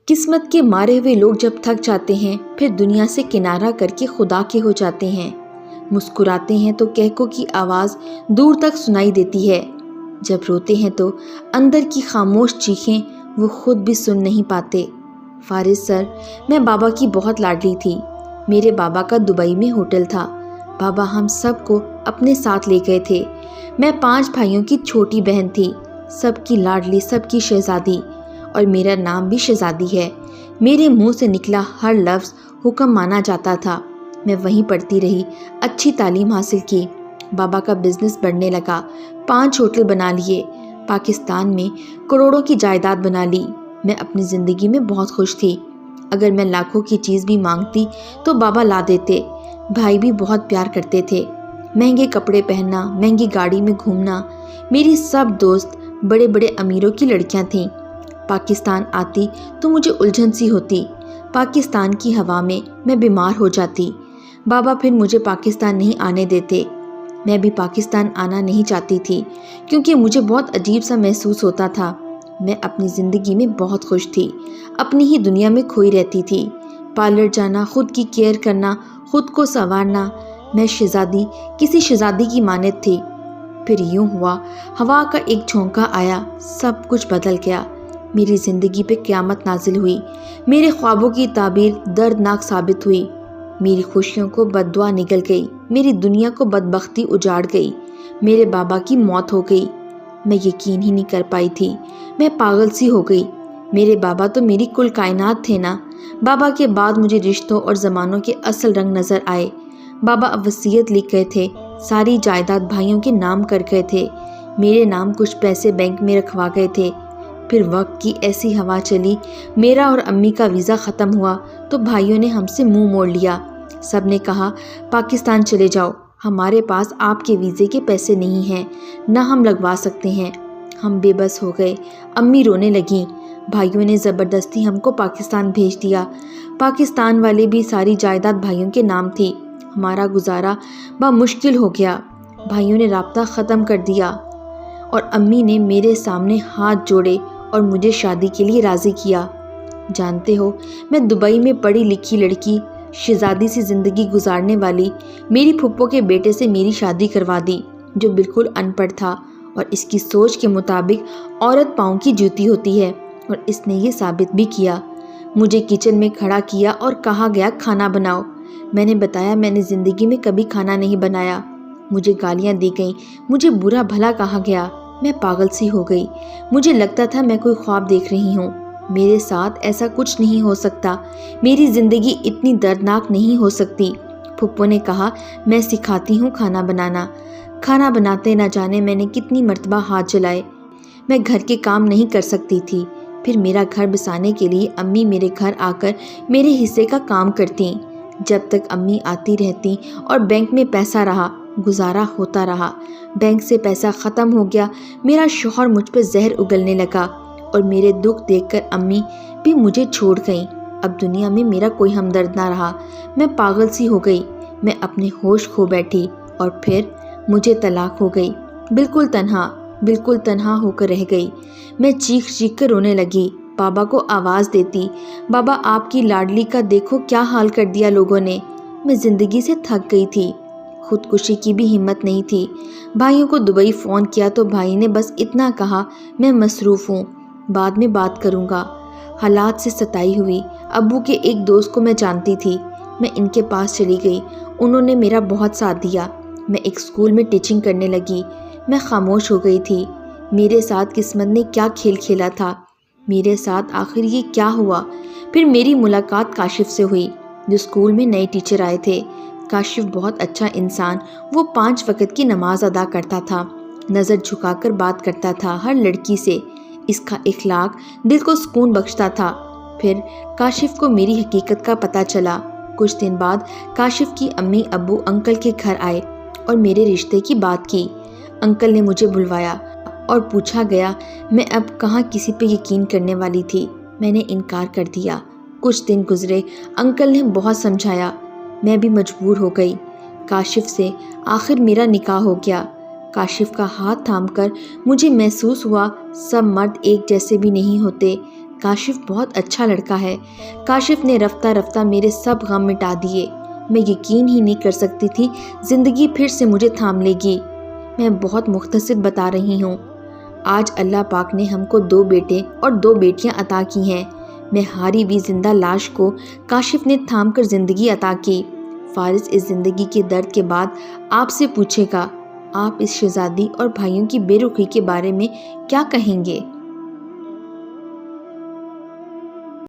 قسمت کے مارے ہوئے لوگ جب تھک جاتے ہیں پھر دنیا سے کنارہ کر کے خدا کے ہو جاتے ہیں۔ مسکراتے ہیں تو کہکوں کی آواز دور تک سنائی دیتی ہے، جب روتے ہیں تو اندر کی خاموش چیخیں وہ خود بھی سن نہیں پاتے۔ فارغ سر، میں بابا کی بہت لاڈلی تھی۔ میرے بابا کا دبئی میں ہوٹل تھا۔ بابا ہم سب کو اپنے ساتھ لے گئے تھے۔ میں 5 بھائیوں کی چھوٹی بہن تھی، سب کی لاڈلی، سب کی شہزادی، اور میرا نام بھی شہزادی ہے۔ میرے منہ سے نکلا ہر لفظ حکم مانا جاتا تھا۔ میں وہیں پڑھتی رہی، اچھی تعلیم حاصل کی۔ بابا کا بزنس بڑھنے لگا، 5 ہوٹل بنا لیے، پاکستان میں کروڑوں کی جائیداد بنا لی۔ میں اپنی زندگی میں بہت خوش تھی۔ اگر میں لاکھوں کی چیز بھی مانگتی تو بابا لا دیتے۔ بھائی بھی بہت پیار کرتے تھے۔ مہنگے کپڑے پہننا، مہنگی گاڑی میں گھومنا۔ میری سب دوست بڑے بڑے امیروں کی لڑکیاں تھیں۔ پاکستان آتی تو مجھے الجھن سی ہوتی۔ پاکستان کی ہوا میں میں بیمار ہو جاتی۔ بابا پھر مجھے پاکستان نہیں آنے دیتے۔ میں بھی پاکستان آنا نہیں چاہتی تھی کیونکہ مجھے بہت عجیب سا محسوس ہوتا تھا۔ میں اپنی زندگی میں بہت خوش تھی، اپنی ہی دنیا میں کھوئی رہتی تھی۔ پارلر جانا، خود کی کیئر کرنا، خود کو سنوارنا۔ میں شہزادی، کسی شہزادی کی مانند تھی۔ پھر یوں ہوا، ہوا کا ایک جھونکا آیا، سب کچھ بدل گیا۔ میری زندگی پہ قیامت نازل ہوئی۔ میرے خوابوں کی تعبیر دردناک ثابت ہوئی۔ میری خوشیوں کو بددعا نگل گئی، میری دنیا کو بدبختی اجاڑ گئی۔ میرے بابا کی موت ہو گئی۔ میں یقین ہی نہیں کر پائی تھی، میں پاگل سی ہو گئی۔ میرے بابا تو میری کل کائنات تھے نا۔ بابا کے بعد مجھے رشتوں اور زمانوں کے اصل رنگ نظر آئے۔ بابا اب وصیت لکھ گئے تھے، ساری جائیداد بھائیوں کے نام کر گئے تھے، میرے نام کچھ پیسے بینک میں رکھوا گئے تھے۔ پھر وقت کی ایسی ہوا چلی، میرا اور امی کا ویزا ختم ہوا تو بھائیوں نے ہم سے منہ موڑ لیا۔ سب نے کہا پاکستان چلے جاؤ، ہمارے پاس آپ کے ویزے کے پیسے نہیں ہیں، نہ ہم لگوا سکتے ہیں۔ ہم بے بس ہو گئے، امی رونے لگیں۔ بھائیوں نے زبردستی ہم کو پاکستان بھیج دیا۔ پاکستان والے بھی ساری جائیداد بھائیوں کے نام تھی۔ ہمارا گزارا بمشکل ہو گیا۔ بھائیوں نے رابطہ ختم کر دیا اور امی نے میرے سامنے ہاتھ جوڑے اور مجھے شادی کے لیے راضی کیا۔ جانتے ہو، میں دبئی میں پڑھی لکھی لڑکی، شہزادی سی زندگی گزارنے والی، میری پھپھو کے بیٹے سے میری شادی کروا دی جو بالکل ان پڑھ تھا، اور اس کی سوچ کے مطابق عورت پاؤں کی جوتی ہوتی ہے، اور اس نے یہ ثابت بھی کیا۔ مجھے کچن میں کھڑا کیا اور کہا گیا کھانا بناؤ۔ میں نے بتایا میں نے زندگی میں کبھی کھانا نہیں بنایا۔ مجھے گالیاں دی گئیں، مجھے برا بھلا کہا گیا۔ میں پاگل سی ہو گئی۔ مجھے لگتا تھا میں کوئی خواب دیکھ رہی ہوں۔ میرے ساتھ ایسا کچھ نہیں ہو سکتا، میری زندگی اتنی دردناک نہیں ہو سکتی۔ پھپھو نے کہا میں سکھاتی ہوں کھانا بنانا۔ کھانا بناتے نہ جانے میں نے کتنی مرتبہ ہاتھ جلائے۔ میں گھر کے کام نہیں کر سکتی تھی۔ پھر میرا گھر بسانے کے لیے امی میرے گھر آ کر میرے حصے کا کام کرتیں۔ جب تک امی آتی رہتی اور بینک میں پیسہ رہا، گزارا ہوتا رہا۔ بینک سے پیسہ ختم ہو گیا، میرا شوہر مجھ پہ زہر اگلنے لگا، اور میرے دکھ دیکھ کر امی بھی مجھے چھوڑ گئیں۔ اب دنیا میں میرا کوئی ہمدرد نہ رہا۔ میں پاگل سی ہو گئی، میں اپنے ہوش کھو بیٹھی، اور پھر مجھے طلاق ہو گئی۔ بالکل تنہا ہو کر رہ گئی۔ میں چیخ چیخ کر رونے لگی، بابا کو آواز دیتی، بابا آپ کی لاڈلی کا دیکھو کیا حال کر دیا لوگوں نے۔ میں زندگی سے تھک گئی تھی، خودکشی کی بھی ہمت نہیں تھی۔ بھائیوں کو دبئی فون کیا تو بھائی نے بس اتنا کہا میں مصروف ہوں، بعد میں بات کروں گا۔ حالات سے ستائی ہوئی ابو کے ایک دوست کو میں جانتی تھی، میں ان کے پاس چلی گئی۔ انہوں نے میرا بہت ساتھ دیا۔ میں ایک اسکول میں ٹیچنگ کرنے لگی۔ میں خاموش ہو گئی تھی۔ میرے ساتھ قسمت نے کیا کھیل کھیلا تھا، میرے ساتھ آخر یہ کیا ہوا۔ پھر میری ملاقات کاشف سے ہوئی، جو اسکول میں نئے ٹیچر آئے تھے۔ کاشف بہت اچھا انسان، وہ 5 وقت کی نماز ادا کرتا تھا، نظر جھکا کر بات کرتا تھا ہر لڑکی سے۔ اس کا اخلاق دل کو سکون بخشتا تھا۔ پھر کاشف کو میری حقیقت کا پتہ چلا۔ کچھ دن بعد کاشف کی امی ابو انکل کے گھر آئے اور میرے رشتے کی بات کی۔ انکل نے مجھے بلوایا اور پوچھا گیا میں اب کہاں کسی پہ یقین کرنے والی تھی۔ میں نے انکار کر دیا۔ کچھ دن گزرے، انکل نے بہت سمجھایا، میں بھی مجبور ہو گئی۔ کاشف سے آخر میرا نکاح ہو گیا۔ کاشف کا ہاتھ تھام کر مجھے محسوس ہوا سب مرد ایک جیسے بھی نہیں ہوتے، کاشف بہت اچھا لڑکا ہے۔ کاشف نے رفتہ رفتہ میرے سب غم مٹا دیے۔ میں یقین ہی نہیں کر سکتی تھی زندگی پھر سے مجھے تھام لے گی۔ میں بہت مختصر بتا رہی ہوں۔ آج اللہ پاک نے ہم کو 2 بیٹے اور 2 بیٹیاں عطا کی ہیں۔ میں ہاری بھی زندہ لاش کو کاشف نے تھام کر زندگی عطا کی۔ فارس اس زندگی کے درد کے بعد آپ سے پوچھے گا، آپ اس شہزادی اور بھائیوں کی بے رخی کے بارے میں کیا کہیں گے؟